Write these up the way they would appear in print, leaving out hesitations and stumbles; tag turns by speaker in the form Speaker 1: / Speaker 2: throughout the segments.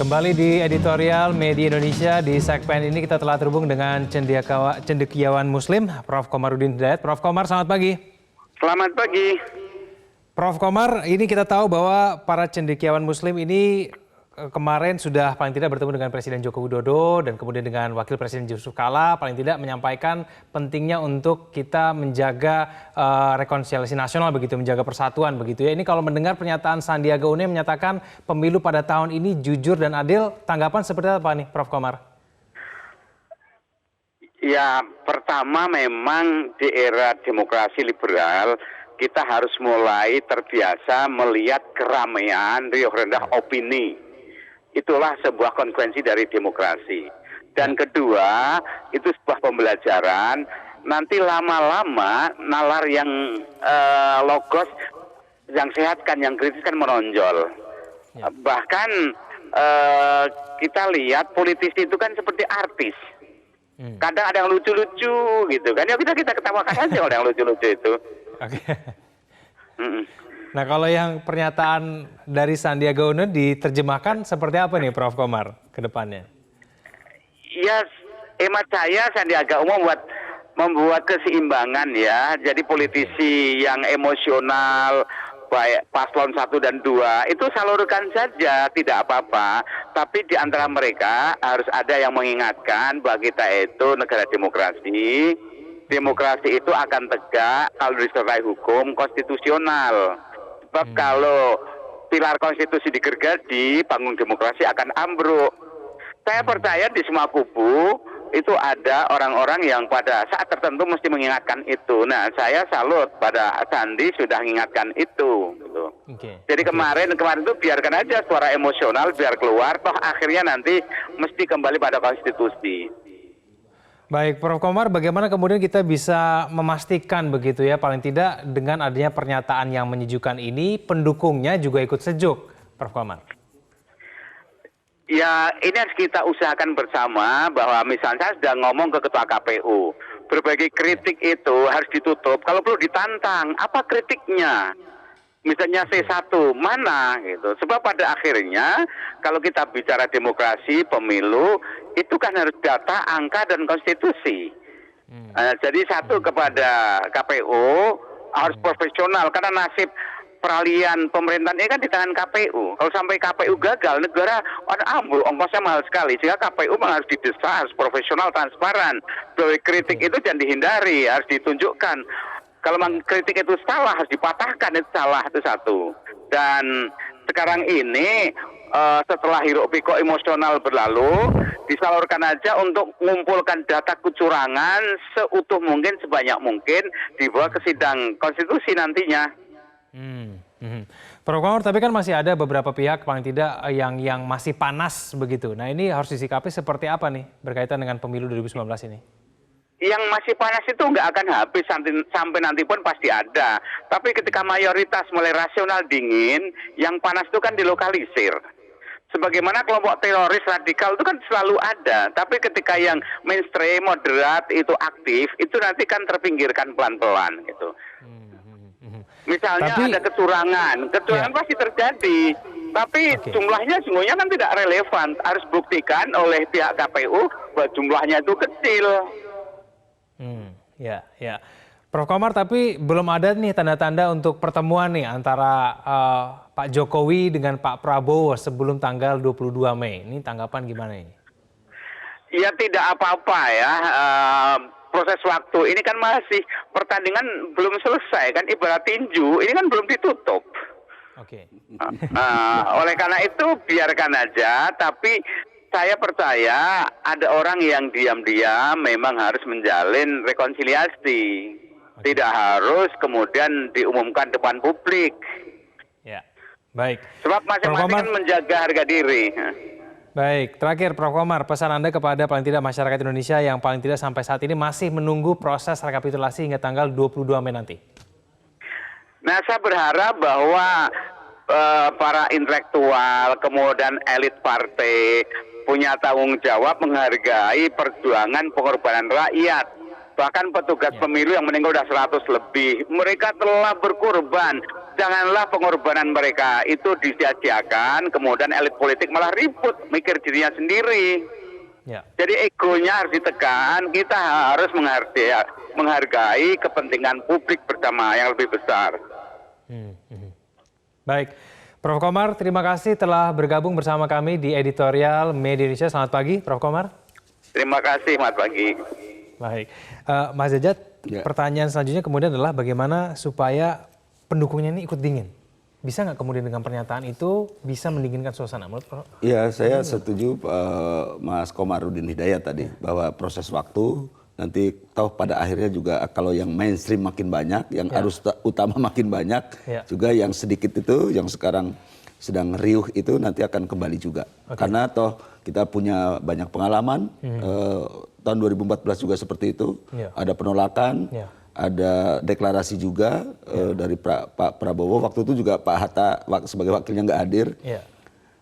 Speaker 1: Kembali di editorial Media Indonesia, di segmen ini kita telah terhubung dengan cendekiawan Muslim, Prof. Komarudin Hidayat. Prof. Komar, selamat pagi.
Speaker 2: Selamat pagi.
Speaker 1: Prof. Komar, ini kita tahu bahwa para cendekiawan Muslim ini kemarin sudah paling tidak bertemu dengan Presiden Joko Widodo dan kemudian dengan Wakil Presiden Yusuf Kala, paling tidak menyampaikan pentingnya untuk kita menjaga rekonsiliasi nasional begitu, menjaga persatuan begitu ya. Ini kalau mendengar pernyataan Sandiaga Uno yang menyatakan pemilu pada tahun ini jujur dan adil, tanggapan seperti apa nih Prof. Komar?
Speaker 2: Ya, pertama memang di era demokrasi liberal kita harus mulai terbiasa melihat keramaian riuh rendah opini. Itulah sebuah konsekuensi dari demokrasi. Dan kedua, itu sebuah pembelajaran. Nanti lama-lama nalar yang logos, yang sehat kan, yang kritis kan menonjol. Ya. Bahkan kita lihat politisi itu kan seperti artis. Kadang ada yang lucu-lucu gitu kan. Ya kita ketawakan aja kalau yang lucu-lucu itu.
Speaker 1: Oke. Nah, kalau yang pernyataan dari Sandiaga Uno diterjemahkan seperti apa nih Prof. Komar ke depannya?
Speaker 2: Ya, hemat saya Sandiaga Uno membuat keseimbangan ya. Jadi politisi yang emosional, baik paslon 1 dan 2, itu salurkan saja, tidak apa-apa. Tapi di antara mereka harus ada yang mengingatkan bahwa kita itu negara demokrasi. Demokrasi itu akan tegak kalau disertai hukum konstitusional. Sebab kalau pilar konstitusi digergaji, panggung demokrasi akan ambruk. Saya percaya di semua kubu itu ada orang-orang yang pada saat tertentu mesti mengingatkan itu. Nah, saya salut pada Sandi sudah mengingatkan itu. Gitu. Jadi kemarin itu biarkan aja suara emosional biar keluar, toh akhirnya nanti mesti kembali pada konstitusi.
Speaker 1: Baik, Prof. Komar, bagaimana kemudian kita bisa memastikan begitu ya, paling tidak dengan adanya pernyataan yang menyejukkan ini, pendukungnya juga ikut sejuk, Prof. Komar?
Speaker 2: Ya, ini harus kita usahakan bersama bahwa misalnya saya sudah ngomong ke Ketua KPU, berbagai kritik itu harus ditutup, kalau perlu ditantang, apa kritiknya? Misalnya C1, mana gitu. Sebab pada akhirnya kalau kita bicara demokrasi, pemilu, itu kan harus data, angka, dan konstitusi. Jadi satu kepada KPU harus profesional, karena nasib peralihan pemerintahan ini kan di tangan KPU. Kalau sampai KPU gagal, negara ambruk, ongkosnya mahal sekali. Sehingga KPU harus didesak, harus profesional, transparan. Bahwa kritik itu jangan dihindari, harus ditunjukkan. Kalau memang kritik itu salah, harus dipatahkan, itu salah, itu satu. Dan sekarang ini setelah hiruk pikuk emosional berlalu, disalurkan aja untuk mengumpulkan data kecurangan seutuh mungkin, sebanyak mungkin, dibawa ke sidang konstitusi nantinya.
Speaker 1: Prof. Komar, tapi kan masih ada beberapa pihak paling tidak yang masih panas begitu. Nah, ini harus disikapi seperti apa nih berkaitan dengan pemilu 2019 ini?
Speaker 2: Yang masih panas itu nggak akan habis sampai nanti pun pasti ada. Tapi ketika mayoritas mulai rasional dingin, yang panas itu kan dilokalisir. Sebagaimana kelompok teroris radikal itu kan selalu ada. Tapi ketika yang mainstream, moderat itu aktif, itu nanti kan terpinggirkan pelan-pelan gitu. Misalnya ada kecurangan pasti terjadi. Tapi jumlahnya semuanya kan tidak relevan. Harus buktikan oleh pihak KPU bahwa jumlahnya itu kecil.
Speaker 1: Ya. Prof. Komar, tapi belum ada nih tanda-tanda untuk pertemuan nih antara Pak Jokowi dengan Pak Prabowo sebelum tanggal 22 Mei. Ini tanggapan gimana ini?
Speaker 2: Ya tidak apa-apa ya. Proses waktu ini kan masih pertandingan belum selesai kan, ibarat tinju ini kan belum ditutup. Oleh karena itu biarkan aja, tapi saya percaya ada orang yang diam-diam memang harus menjalin rekonsiliasi. Tidak harus kemudian diumumkan depan publik.
Speaker 1: Ya, baik.
Speaker 2: Sebab masing-masing kan menjaga harga diri.
Speaker 1: Baik, terakhir Prof. Komar, pesan Anda kepada paling tidak masyarakat Indonesia yang paling tidak sampai saat ini masih menunggu proses rekapitulasi hingga tanggal 22 Mei nanti.
Speaker 2: Nah, saya berharap bahwa para intelektual, kemudian elit partai, punya tanggung jawab menghargai perjuangan pengorbanan rakyat. Bahkan petugas pemilu yang meninggal sudah 100 lebih. Mereka telah berkorban. janganlah pengorbanan mereka itu disia-siakan, kemudian elit politik malah ribut, mikir dirinya sendiri.
Speaker 1: Ya.
Speaker 2: Jadi egonya harus ditekan, kita harus menghargai kepentingan publik bersama yang lebih besar.
Speaker 1: Baik, Prof. Komar, terima kasih telah bergabung bersama kami di editorial Media Indonesia. Selamat pagi, Prof. Komar.
Speaker 2: Terima kasih, selamat pagi.
Speaker 1: Baik, Mas Jajat, pertanyaan selanjutnya kemudian adalah bagaimana supaya pendukungnya ini ikut dingin? Bisa nggak kemudian dengan pernyataan itu bisa mendinginkan suasana? Menurut Prof?
Speaker 3: Ya, saya setuju Mas Komarudin Hidayat tadi bahwa proses waktu nanti toh pada akhirnya juga kalau yang mainstream makin banyak, yang arus utama makin banyak, juga yang sedikit itu yang sekarang sedang riuh itu nanti akan kembali juga. Karena toh kita punya banyak pengalaman, tahun 2014 juga seperti itu, ada penolakan, ada deklarasi juga dari Pak Prabowo, waktu itu juga Pak Hatta sebagai wakilnya nggak hadir.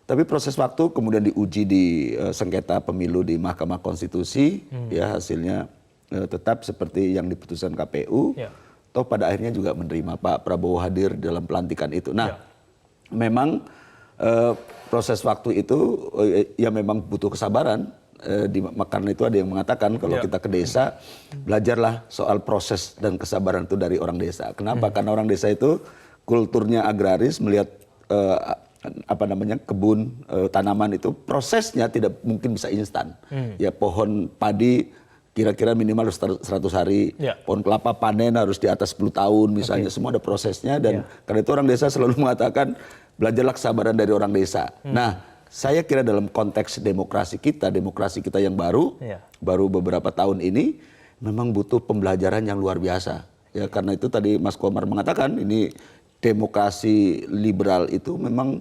Speaker 3: Tapi proses waktu kemudian diuji di sengketa pemilu di Mahkamah Konstitusi, ya hasilnya tetap seperti yang diputuskan KPU, toh pada akhirnya juga menerima Pak Prabowo hadir dalam pelantikan itu. Nah, memang proses waktu itu ya memang butuh kesabaran. Karena itu ada yang mengatakan kalau kita ke desa, belajarlah soal proses dan kesabaran itu dari orang desa. Kenapa? Karena orang desa itu kulturnya agraris, melihat kebun, tanaman itu prosesnya tidak mungkin bisa instan. Ya pohon padi kira-kira minimal harus 100 hari, pohon kelapa panen harus di atas 10 tahun misalnya, semua ada prosesnya dan karena itu orang desa selalu mengatakan belajarlah kesabaran dari orang desa. Nah, saya kira dalam konteks demokrasi kita yang baru beberapa tahun ini memang butuh pembelajaran yang luar biasa. Ya karena itu tadi Mas Komar mengatakan ini demokrasi liberal itu memang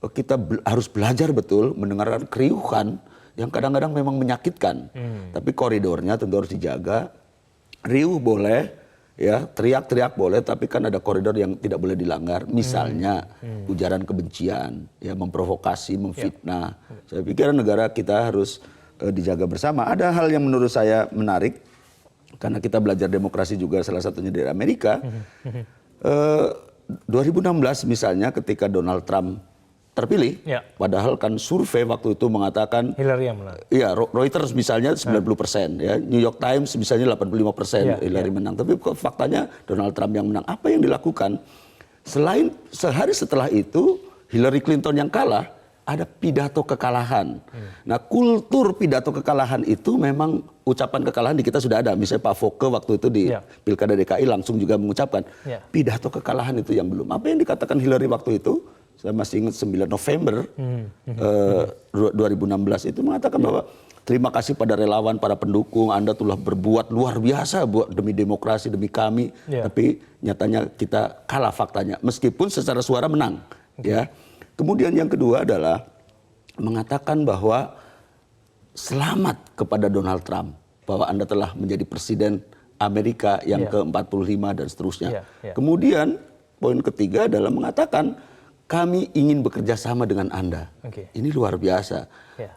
Speaker 3: kita harus belajar betul mendengarkan keriuhan yang kadang-kadang memang menyakitkan. Tapi koridornya tentu harus dijaga. Riuh boleh, ya teriak-teriak boleh, tapi kan ada koridor yang tidak boleh dilanggar. Misalnya ujaran kebencian, ya memprovokasi, memfitnah. Saya pikir negara kita harus dijaga bersama. Ada hal yang menurut saya menarik karena kita belajar demokrasi juga salah satunya dari Amerika. 2016 misalnya ketika Donald Trump terpilih, padahal kan survei waktu itu mengatakan
Speaker 1: Hillary yang menang.
Speaker 3: Iya, Reuters misalnya 90%, ya New York Times misalnya 85% Hillary menang. Tapi faktanya Donald Trump yang menang. Apa yang dilakukan? Selain sehari setelah itu Hillary Clinton yang kalah, ada pidato kekalahan. Nah, kultur pidato kekalahan itu memang ucapan kekalahan di kita sudah ada. Misalnya Pak Foke waktu itu di Pilkada DKI langsung juga mengucapkan pidato kekalahan itu yang belum. Apa yang dikatakan Hillary waktu itu? Saya masih ingat 9 November 2016 itu mengatakan bahwa terima kasih pada relawan, para pendukung, Anda telah berbuat luar biasa buat demi demokrasi, demi kami. Tapi nyatanya kita kalah faktanya, meskipun secara suara menang. Ya. Kemudian yang kedua adalah mengatakan bahwa selamat kepada Donald Trump, bahwa Anda telah menjadi presiden Amerika yang ke-45 dan seterusnya. Kemudian poin ketiga adalah mengatakan kami ingin bekerja sama dengan Anda. Ini luar biasa.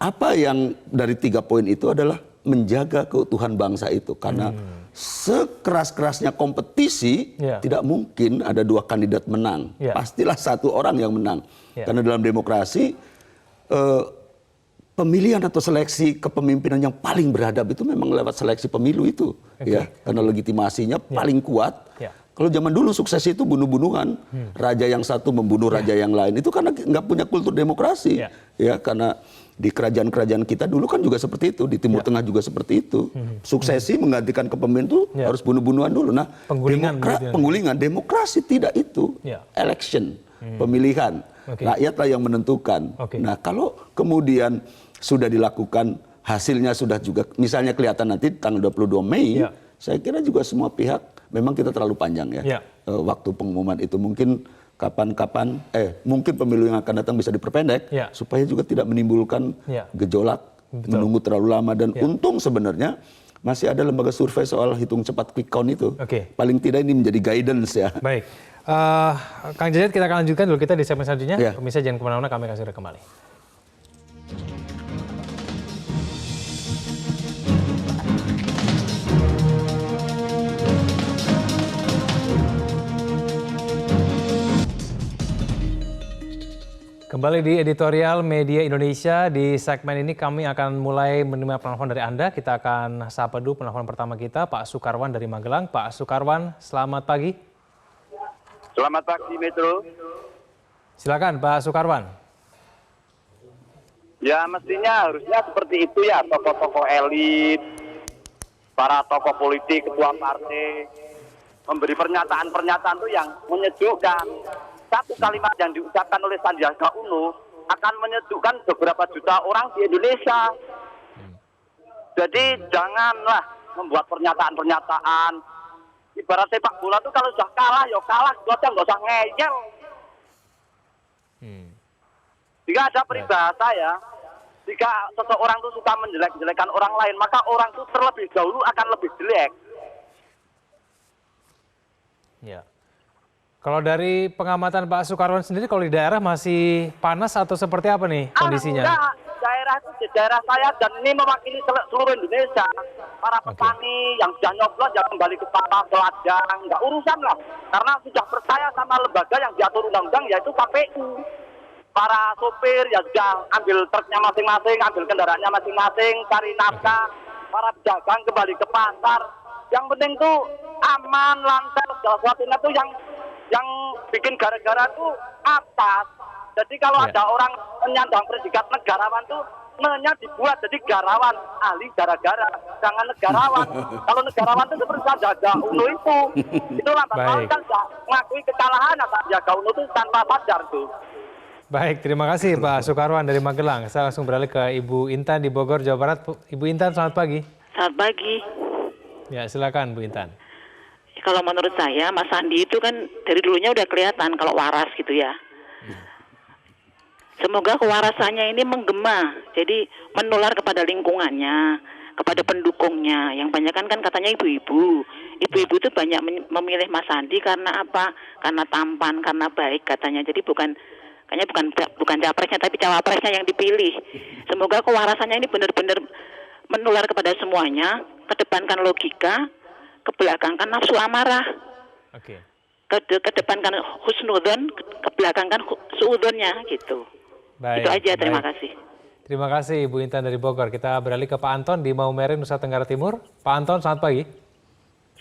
Speaker 3: Apa yang dari 3 poin itu adalah menjaga keutuhan bangsa itu. Karena sekeras-kerasnya kompetisi, tidak mungkin ada 2 kandidat menang. Pastilah 1 orang yang menang. Karena dalam demokrasi, pemilihan atau seleksi kepemimpinan yang paling beradab itu memang lewat seleksi pemilu itu. Ya, karena legitimasinya paling kuat. Kalau zaman dulu sukses itu bunuh-bunuhan, raja yang satu membunuh raja yang lain, itu karena nggak punya kultur demokrasi, ya karena di kerajaan-kerajaan kita dulu kan juga seperti itu, di Timur Tengah juga seperti itu, suksesi menggantikan kepemimpin itu harus bunuh-bunuhan dulu. Nah, penggulingan demokrasi tidak itu, election, pemilihan, rakyatlah yang menentukan. Nah, kalau kemudian sudah dilakukan, hasilnya sudah juga, misalnya kelihatan nanti tanggal 22 Mei, saya kira juga semua pihak. Memang kita terlalu panjang ya. Waktu pengumuman itu mungkin kapan-kapan, mungkin pemilu yang akan datang bisa diperpendek supaya juga tidak menimbulkan gejolak, menunggu terlalu lama dan untung sebenarnya masih ada lembaga survei soal hitung cepat quick count itu. Paling tidak ini menjadi guidance ya.
Speaker 1: Baik, Kang Jajat kita akan lanjutkan dulu kita di segmen selanjutnya. Pemirsa jangan kemana-mana, kami akan segera kembali. Kembali di editorial Media Indonesia, di segmen ini kami akan mulai menerima penelpon dari Anda. Kita akan sapa dulu penelpon pertama kita, Pak Sukarwan dari Magelang. Pak Sukarwan, selamat pagi.
Speaker 4: Selamat pagi, Metro.
Speaker 1: Silakan Pak Sukarwan.
Speaker 4: Ya, mestinya harusnya seperti itu ya, tokoh-tokoh elit, para tokoh politik, ketua partai, memberi pernyataan-pernyataan itu yang menyejukkan. Satu kalimat yang diucapkan oleh Sandiaga Uno akan menyejukkan beberapa juta orang di Indonesia. Jadi janganlah membuat pernyataan-pernyataan. Ibarat sepak bola itu kalau sudah kalah, ya kalah, nggak usah ngeyel. Jika ada peribahasa ya, jika seseorang itu suka menjelek-jelekan orang lain, maka orang itu terlebih dahulu akan lebih jelek.
Speaker 1: Ya. Kalau dari pengamatan Pak Sukarwan sendiri, kalau di daerah masih panas atau seperti apa nih kondisinya?
Speaker 4: Enggak, daerah itu di daerah saya dan ini mewakili seluruh Indonesia. Para petani yang sudah nyoblos ya kembali ke tanah ke ladang, enggak urusan lah. Karena sudah percaya sama lembaga yang diatur undang-undang yaitu KPU. Para sopir ya sudah ambil truknya masing-masing, ambil kendaraannya masing-masing, cari nafkah. Para pedagang kembali ke pasar. Yang penting tuh aman, lancar, segala sesuatunya tuh yang bikin gara-gara tuh atas. Jadi kalau ada orang menyandang predikat negarawan tuh nya dibuat jadi garawan, ahli gara-gara, jangan negarawan. Kalau negarawan itu seperti Sandiaga Uno itu lambat laun kan mengakui kekalahan Sandiaga Uno itu tanpa sadar tuh.
Speaker 1: Baik, terima kasih Pak Sukarwan dari Magelang. Saya langsung beralih ke Ibu Intan di Bogor, Jawa Barat. Ibu Intan, selamat pagi.
Speaker 5: Selamat pagi.
Speaker 1: Ya, silakan Bu Intan.
Speaker 5: Kalau menurut saya Mas Sandi itu kan dari dulunya udah kelihatan kalau waras gitu ya. Semoga kewarasannya ini menggema, jadi menular kepada lingkungannya, kepada pendukungnya. Yang banyak kan katanya ibu-ibu. Ibu-ibu itu banyak memilih Mas Sandi karena apa? Karena tampan, karena baik katanya. Jadi kayaknya bukan capresnya tapi cawapresnya yang dipilih. Semoga kewarasannya ini benar-benar menular kepada semuanya, kedepankan logika, kebelakangkan nafsu amarah.
Speaker 1: Oke.
Speaker 5: Kedepankan husnudzon, kebelakangkan suudzonnya gitu.
Speaker 1: Baik,
Speaker 5: itu aja, terima
Speaker 1: baik.
Speaker 5: kasih.
Speaker 1: Terima kasih Ibu Intan dari Bogor. Kita beralih ke Pak Anton di Maumere, Nusa Tenggara Timur. Pak Anton, selamat pagi.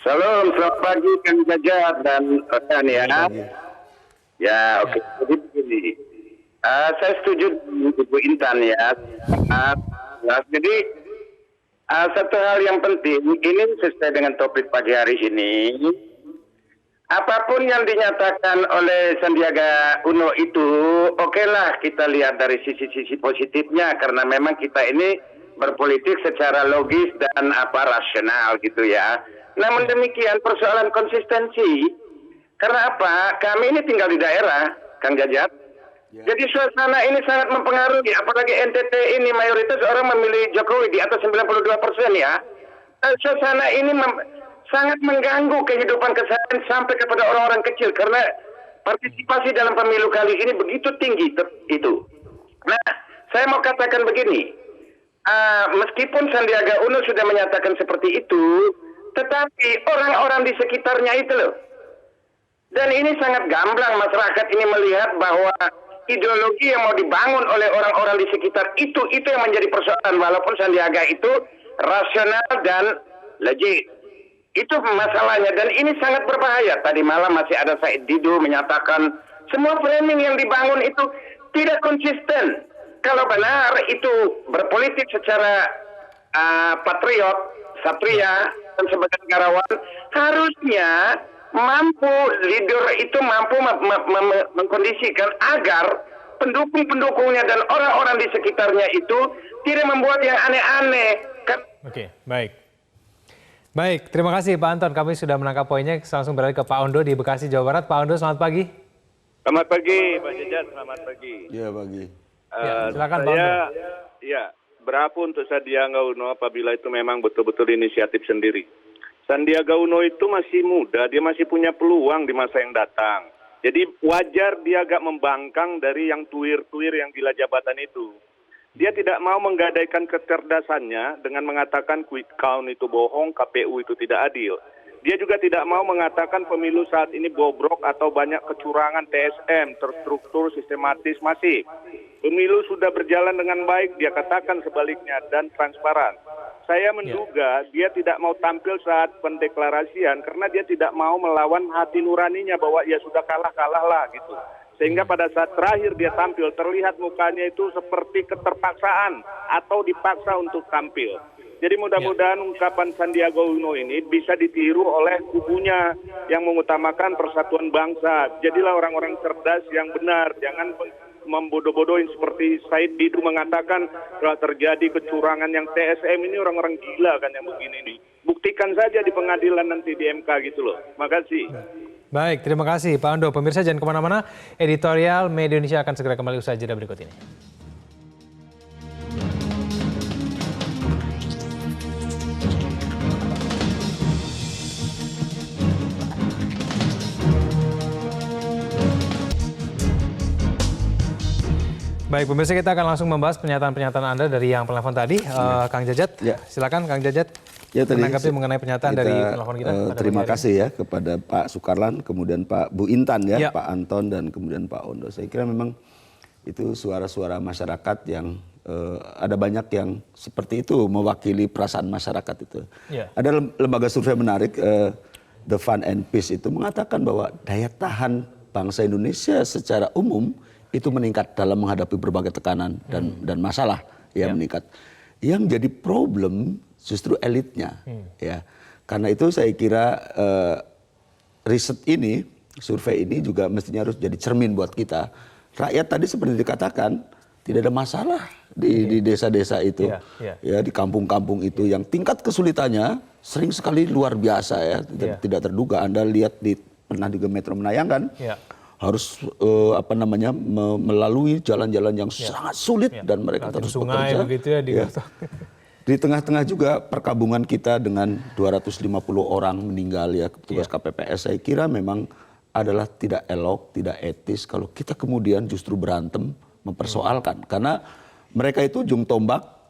Speaker 4: Salam, selamat pagi Kang Jajat dan rekan ya. Ya, oke. Jadi begini, saya setuju dengan Ibu Intan ya. Jadi satu hal yang penting, ini sesuai dengan topik pagi hari ini. Apapun yang dinyatakan oleh Sandiaga Uno itu, okelah kita lihat dari sisi-sisi positifnya, karena memang kita ini berpolitik secara logis dan rasional gitu ya. Namun demikian persoalan konsistensi, karena apa? Kami ini tinggal di daerah, Kang Jajat. Jadi suasana ini sangat mempengaruhi, apalagi NTT ini mayoritas orang memilih Jokowi di atas 92% ya. Suasana ini sangat mengganggu kehidupan keseharian sampai kepada orang-orang kecil karena partisipasi dalam pemilu kali ini begitu tinggi itu. Nah, saya mau katakan begini, meskipun Sandiaga Uno sudah menyatakan seperti itu, tetapi orang-orang di sekitarnya itu loh. Dan ini sangat gamblang masyarakat ini melihat bahwa ideologi yang mau dibangun oleh orang-orang di sekitar itu yang menjadi persoalan, walaupun Sandiaga itu rasional dan legit. Itu masalahnya dan ini sangat berbahaya. Tadi malam masih ada Said Didu menyatakan semua framing yang dibangun itu tidak konsisten. Kalau benar itu berpolitik secara patriot, satria dan sebagai negarawan, harusnya leader itu mampu mengkondisikan agar pendukung-pendukungnya dan orang-orang di sekitarnya itu tidak membuat yang aneh-aneh.
Speaker 1: Oke, baik. Baik, terima kasih Pak Anton. Kami sudah menangkap poinnya. Langsung beralih ke Pak Ondo di Bekasi, Jawa Barat. Pak Ondo, selamat pagi.
Speaker 6: Selamat pagi, Pak Jajat. Selamat pagi.
Speaker 3: Iya, pagi.
Speaker 1: Silakan Pak Ondo.
Speaker 6: Ya, berapa untuk Sandiaga Uno apabila itu memang betul-betul inisiatif sendiri. Sandiaga Uno itu masih muda, dia masih punya peluang di masa yang datang. Jadi wajar dia agak membangkang dari yang tuir-tuir yang gila jabatan itu. Dia tidak mau menggadaikan kecerdasannya dengan mengatakan quick count itu bohong, KPU itu tidak adil. Dia juga tidak mau mengatakan pemilu saat ini bobrok atau banyak kecurangan TSM, terstruktur, sistematis, masif. Pemilu sudah berjalan dengan baik, dia katakan sebaliknya, dan transparan. Saya menduga dia tidak mau tampil saat pendeklarasian karena dia tidak mau melawan hati nuraninya bahwa ya sudah kalah lah gitu. Sehingga pada saat terakhir dia tampil terlihat mukanya itu seperti keterpaksaan atau dipaksa untuk tampil. Jadi mudah-mudahan ungkapan Sandiaga Uno ini bisa ditiru oleh kubunya yang mengutamakan persatuan bangsa. Jadilah orang-orang cerdas yang benar, jangan membodoh-bodohin seperti Said Didu mengatakan kalau terjadi kecurangan yang TSM ini orang-orang gila kan yang begini nih. Buktikan saja di pengadilan nanti di MK gitu loh. Makasih.
Speaker 1: Baik, terima kasih Pak Ando. Pemirsa jangan kemana-mana, editorial Media Indonesia akan segera kembali usai jeda berikut ini. Baik, pemirsa kita akan langsung membahas pernyataan-pernyataan Anda dari yang penelpon tadi. Kang Jajat, silakan Kang Jajat menanggapi mengenai pernyataan dari penelpon kita.
Speaker 3: Terima kasih ya kepada Pak Sukarlan, kemudian Pak Bu Intan ya, Pak Anton dan kemudian Pak Ondo. Saya kira memang itu suara-suara masyarakat yang ada banyak yang seperti itu mewakili perasaan masyarakat itu. Ada lembaga survei menarik, The Fun and Peace itu mengatakan bahwa daya tahan bangsa Indonesia secara umum itu meningkat dalam menghadapi berbagai tekanan dan masalah ya meningkat. Yang jadi problem justru elitnya ya. Karena itu saya kira riset ini, survei ini juga mestinya harus jadi cermin buat kita. Rakyat tadi seperti dikatakan tidak ada masalah di desa-desa itu, ya di kampung-kampung itu yang tingkat kesulitannya sering sekali luar biasa ya, tidak terduga. Anda lihat pernah juga Metro menayangkan. Harus melalui jalan-jalan yang sangat sulit dan mereka terus bekerja.
Speaker 1: Begitu ya,
Speaker 3: Di tengah-tengah juga perkabungan kita dengan 250 orang meninggal ya petugas KPPS, saya kira memang adalah tidak elok, tidak etis kalau kita kemudian justru berantem mempersoalkan karena mereka itu ujung tombak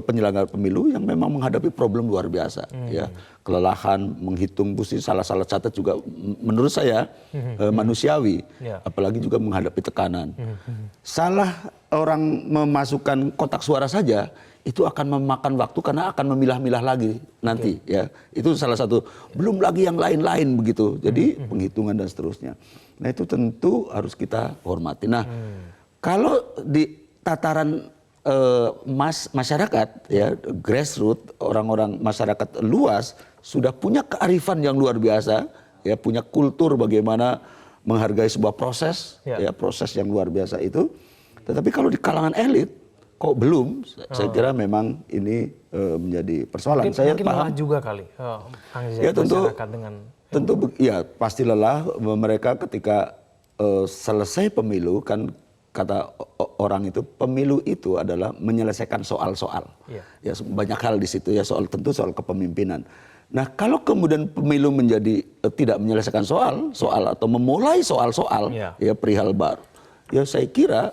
Speaker 3: penyelenggara pemilu yang memang menghadapi problem luar biasa ya, kelelahan menghitung mesti salah catat juga menurut saya manusiawi, apalagi juga menghadapi tekanan. Salah orang memasukkan kotak suara saja itu akan memakan waktu karena akan memilah-milah lagi nanti ya, itu salah satu, belum lagi yang lain-lain begitu, jadi penghitungan dan seterusnya. Nah itu tentu harus kita hormati. Nah kalau di tataran masyarakat ya, grassroots, orang-orang masyarakat luas sudah punya kearifan yang luar biasa ya, punya kultur bagaimana menghargai sebuah proses ya, proses yang luar biasa itu. Tetapi kalau di kalangan elit kok belum, saya kira memang ini menjadi persoalan. Saya
Speaker 1: mungkin
Speaker 3: paham
Speaker 1: lelah juga kali
Speaker 3: ya, tentu ya pasti lelah mereka ketika selesai pemilu kan. Kata orang itu, pemilu itu adalah menyelesaikan soal-soal. Ya banyak hal di situ ya, tentu soal kepemimpinan. Nah kalau kemudian pemilu menjadi tidak menyelesaikan soal atau memulai soal-soal ya perihal baru, ya saya kira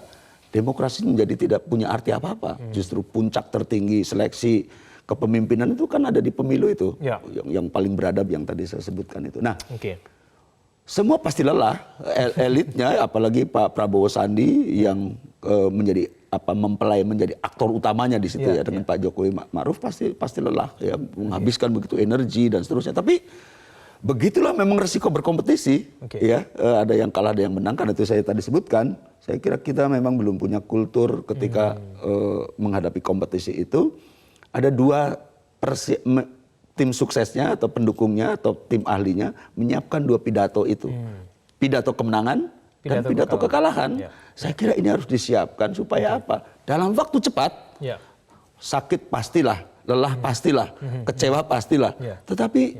Speaker 3: demokrasi menjadi tidak punya arti apa-apa. Justru puncak tertinggi seleksi kepemimpinan itu kan ada di pemilu itu, yang paling beradab yang tadi saya sebutkan itu. Nah. Semua pasti lelah, elitnya, apalagi Pak Prabowo Sandi yang mempelai menjadi aktor utamanya di situ ya dengan Pak Jokowi Ma'ruf pasti lelah ya, menghabiskan begitu energi dan seterusnya. Tapi begitulah memang resiko berkompetisi ya, ada yang kalah ada yang menang, karena itu saya tadi sebutkan. Saya kira kita memang belum punya kultur ketika menghadapi kompetisi itu. Ada dua tim suksesnya atau pendukungnya atau tim ahlinya menyiapkan dua pidato itu. Pidato kemenangan dan pidato kekalahan. Saya kira ini harus disiapkan supaya apa? Dalam waktu cepat, sakit pastilah, lelah pastilah, kecewa pastilah. Tetapi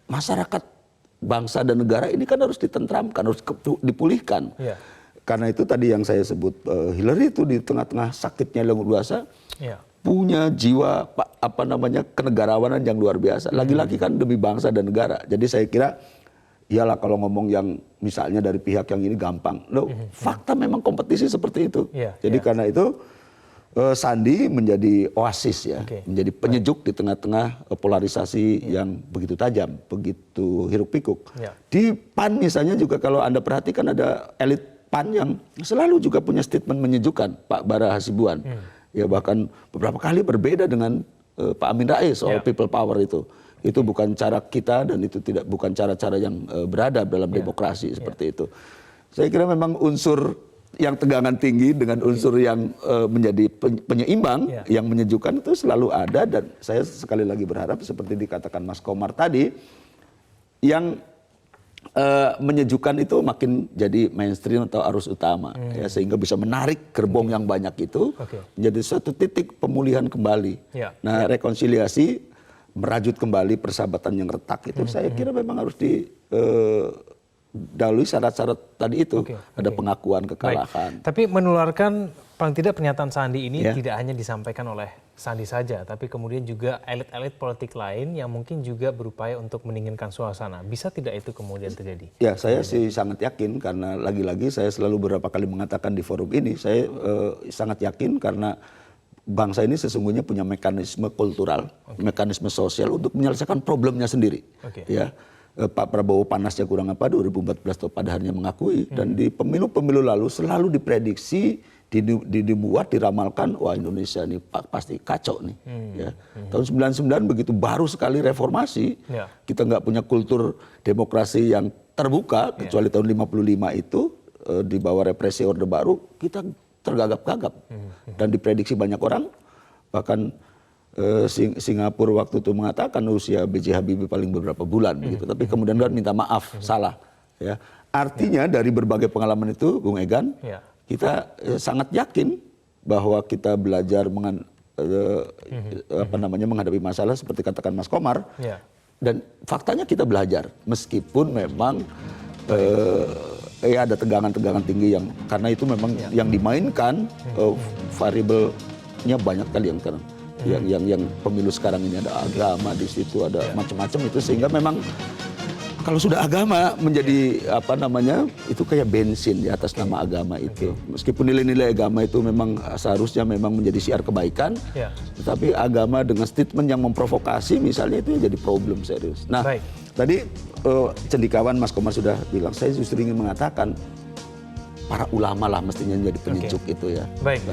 Speaker 3: masyarakat, bangsa dan negara ini kan harus ditentramkan, harus dipulihkan. Karena itu tadi yang saya sebut, Hillary itu di tengah-tengah sakitnya yang luar biasa, punya jiwa kenegarawanan yang luar biasa. Lagi-lagi kan demi bangsa dan negara. Jadi saya kira iyalah kalau ngomong yang misalnya dari pihak yang ini gampang. Loh, fakta memang kompetisi seperti itu. Jadi karena itu Sandi menjadi oasis ya,
Speaker 1: Oke.
Speaker 3: menjadi penyejuk di tengah-tengah polarisasi yang begitu tajam, begitu hiruk-pikuk.
Speaker 1: Ya.
Speaker 3: Di PAN misalnya juga kalau Anda perhatikan ada elit PAN yang selalu juga punya statement menyejukkan, Pak Bara Hasibuan. Ya bahkan beberapa kali berbeda dengan Pak Amin Rais soal people power itu. Itu bukan cara kita dan itu bukan cara-cara yang beradab dalam demokrasi seperti itu. Saya kira memang unsur yang tegangan tinggi dengan unsur yang menjadi penyeimbang, yang menyejukkan itu selalu ada, dan saya sekali lagi berharap seperti dikatakan Mas Komar tadi, yang menyejukkan itu makin jadi mainstream atau arus utama, ya, sehingga bisa menarik gerbong yang banyak itu menjadi suatu titik pemulihan kembali. Nah, rekonsiliasi, merajut kembali persahabatan yang retak itu saya kira memang harus dahului syarat-syarat tadi itu, ada pengakuan kekalahan.
Speaker 1: Baik. Tapi menularkan paling tidak pernyataan Sandi ini tidak hanya disampaikan oleh Sandi saja, tapi kemudian juga elit-elit politik lain yang mungkin juga berupaya untuk mendinginkan suasana. Bisa tidak itu kemudian terjadi?
Speaker 3: Ya, saya sih sangat yakin, karena lagi-lagi saya selalu beberapa kali mengatakan di forum ini, saya sangat yakin karena bangsa ini sesungguhnya punya mekanisme kultural, mekanisme sosial untuk menyelesaikan problemnya sendiri. Ya. Pak Prabowo panasnya kurang apa 2014 pada akhirnya mengakui, dan di pemilu-pemilu lalu selalu diprediksi, dibuat, diramalkan, wah Indonesia ini pasti kacau nih. Ya. Tahun 99 begitu baru sekali reformasi, kita nggak punya kultur demokrasi yang terbuka, kecuali tahun 55 itu di bawah represi Orde Baru kita tergagap-gagap, dan diprediksi banyak orang, bahkan Singapura waktu itu mengatakan usia B.J. Habibie paling beberapa bulan begitu, tapi kemudian kan minta maaf, salah. Ya. Artinya dari berbagai pengalaman itu, Bung Egan, kita sangat yakin bahwa kita belajar menghadapi masalah seperti katakan Mas Komar, dan faktanya kita belajar, meskipun memang ada tegangan-tegangan tinggi yang karena itu memang yang dimainkan variabelnya banyak kali yang sekarang. Yang pemilu sekarang ini ada agama di situ, ada macam-macam itu, sehingga memang kalau sudah agama menjadi itu kayak bensin di atas nama agama itu. Meskipun nilai-nilai agama itu memang seharusnya memang menjadi siar kebaikan, tetapi agama dengan statement yang memprovokasi misalnya itu jadi problem serius. Nah, tadi cendikawan Mas Komar sudah bilang, saya justru ingin mengatakan para ulama lah mestinya menjadi penyejuk itu ya.
Speaker 1: Baik.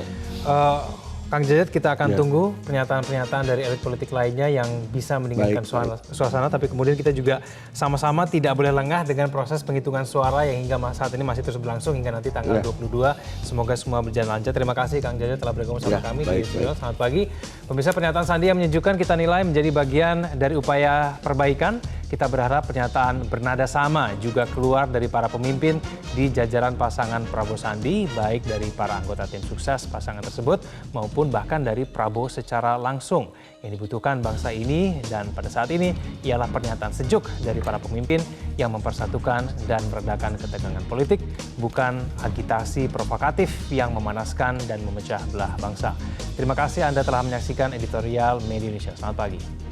Speaker 1: Kang Jajat, kita akan tunggu pernyataan-pernyataan dari elit politik lainnya yang bisa mendinginkan suasana, tapi kemudian kita juga sama-sama tidak boleh lengah dengan proses penghitungan suara yang hingga saat ini masih terus berlangsung hingga nanti tanggal 22. Semoga semua berjalan lancar. Terima kasih Kang Jajat telah bergabung sama kami di studio. Selamat pagi. Pemirsa, pernyataan Sandi yang menyejukkan kita nilai menjadi bagian dari upaya perbaikan. Kita berharap pernyataan bernada sama juga keluar dari para pemimpin di jajaran pasangan Prabowo Sandi, baik dari para anggota tim sukses pasangan tersebut maupun bahkan dari Prabowo secara langsung. Yang dibutuhkan bangsa ini dan pada saat ini ialah pernyataan sejuk dari para pemimpin yang mempersatukan dan meredakan ketegangan politik, bukan agitasi provokatif yang memanaskan dan memecah belah bangsa. Terima kasih Anda telah menyaksikan editorial Media Indonesia. Selamat pagi.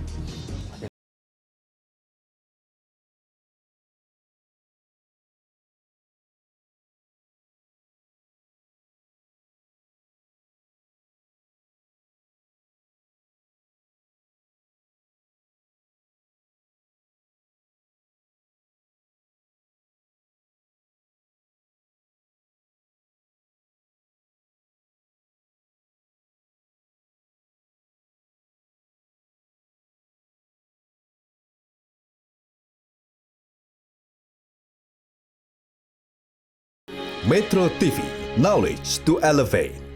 Speaker 7: Metro TV, knowledge to elevate.